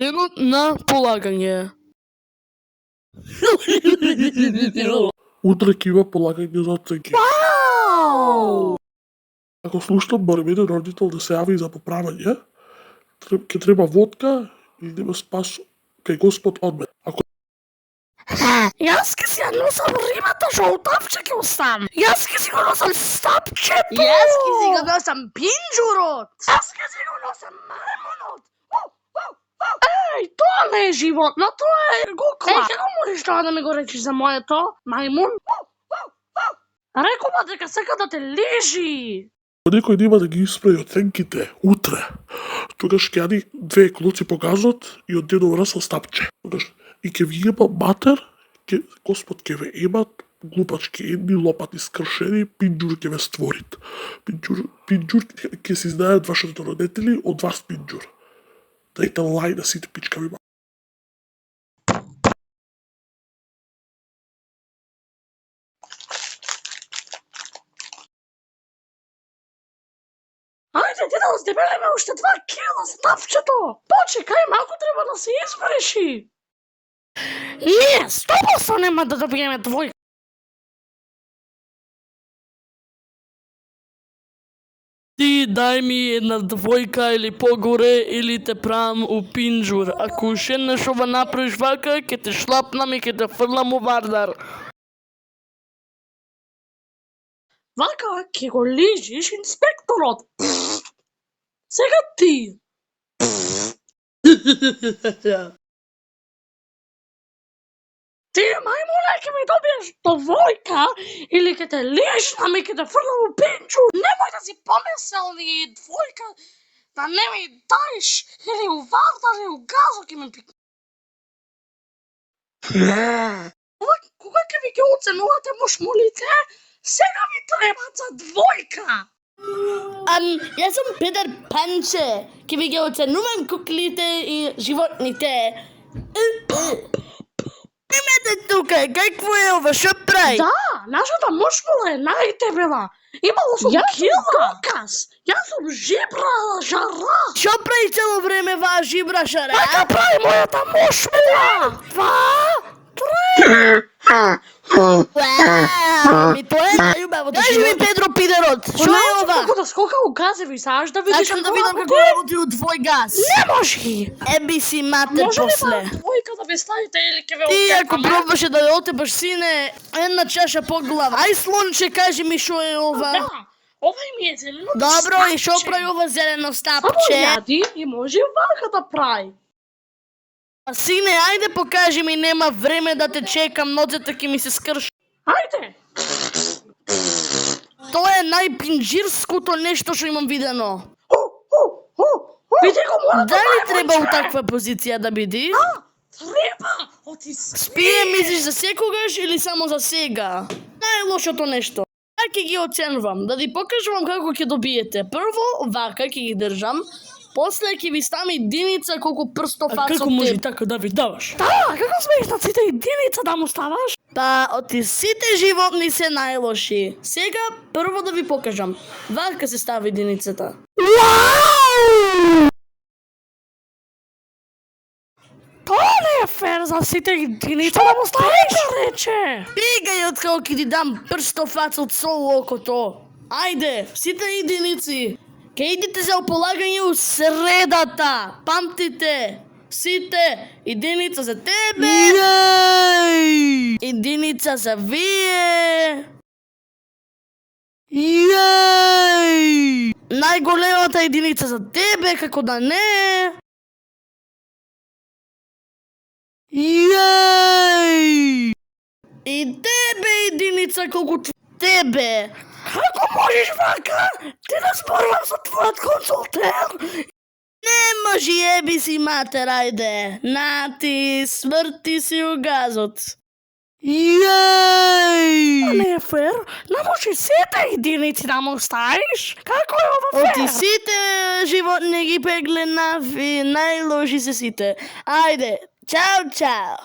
Денот на полагање. Утре ќе има полагање за оценки. Вау! Ако слушнам барем еден родител да се јави за поправање, ќе треба водка и нема спас кај Господ од мене. Ако Јас ке си ја носам рибата жолтавче ке оставам. Јас ке си го носам стапчето. Јас ке си го носам пинџурот. Јас ке си го носам мајмунот. Еј, тоа не е животно, тоа е гуква. Како можеш тоа да ми го речеш за моето мајмун? Рекова дека сака да те лижи. некој нема да ги исправи оценките утре, тогаш ќе јади 2 клуци по газот и од дедо со стапче. Тогаш и ќе ви ема матер, Господ ќе ве ема, глупачки едни лопати скршени, пинџур ќе ве створит. Пинџур ќе си знаат вашите родители од вас пинџур. Дајте лај на сите пичкави. Ајде, ти да оздебелеме уште 2 кила стапчето. Почекај, малку треба да се избреши. Не, 100% нема да добиеме двојка. Ти дај ми една двојка или погоре или те правам у пинџур. Ако уште еднаш ова направиш вака, ќе те шлапнам и ќе те фрлам у вардар. Вака ќе го лижиш инспекторот. Сега ти. Ти, мајмуне, ќе ми добиеш двојка или ќе те лижнам и ќе те фрлам у пинџур. Немој да си помисел ни двојка да не ми даеш или у вардар или у газо ќе ме пикне. Кога ќе ви ги оценувате мушмулите, сега ми треба за двојка. Јас сум Петер Панче. Ќе ви ги оценувам куклите и животните. Имате тука, какво е ова, шо прави? Да, нашата мушмула е најдебела. Имало сум кила. Доказ. Јас сум жибра жара. Шо прави цело време ваа жибра шара? Така прави мојата мушмула. 2, 3. Ми тоа е најубавото. Кажи ми, Педро Пидерот, шо е ова? Како да скока у газеви, саш да видиш Сакам да видам како работи у твој газ. Не може. Еби си матер Може ли после. двојка да ме ставите или ќе ве Ти ако отекаме? пробваше да ја отепаш, сине, една чаша по глава. Ај слонче, кажи ми шо е ова. Да, овај ми е зелено. Добро, и шо прави ова зелено Само стапче? јади и може вака да прави. Сине, ајде покажи ми, нема време да те чекам, ноците ќе ми се скрши. Ајде. Тоа е најпинџирското нешто што имам видено. Види го мојата Дали мајмунче. треба у таква позиција да биди? Треба. Оти Спие мислиш за секогаш или само за сега? Најлошото нешто. Ја ќе ги оценувам, да ви покажувам како ќе добиете. Прво, вака ќе ги држам, после ќе ви ставам единица колку прстов фац од Како може теб. така да ви даваш? Да, како смееш да сите единица да му ставаш? Па, оти сите животни се најлоши. Сега, прво да ви покажам. Вака се става единицата. Тоа не е фер за сите единица да му ставиш, рече. Бигај од како ќе ти дам прстов фац од сол окото. Ајде, сите единици. Ке идите за ополагање у средата. Памтите. Сите. Единица за тебе. Единица за вие. Најголемата единица за тебе, како да не. И тебе единица колку тебе. Како можеш вака? Ти да зборувам со твојот консултер? Не може, еби си матер, ајде. На ти, сврти си у газот. Тоа не е фер. Не може сите единици да му ставиш? Како е ова фер? Оти сите животни ги пегледнав и најлоши се сите. Ајде, чао, чао.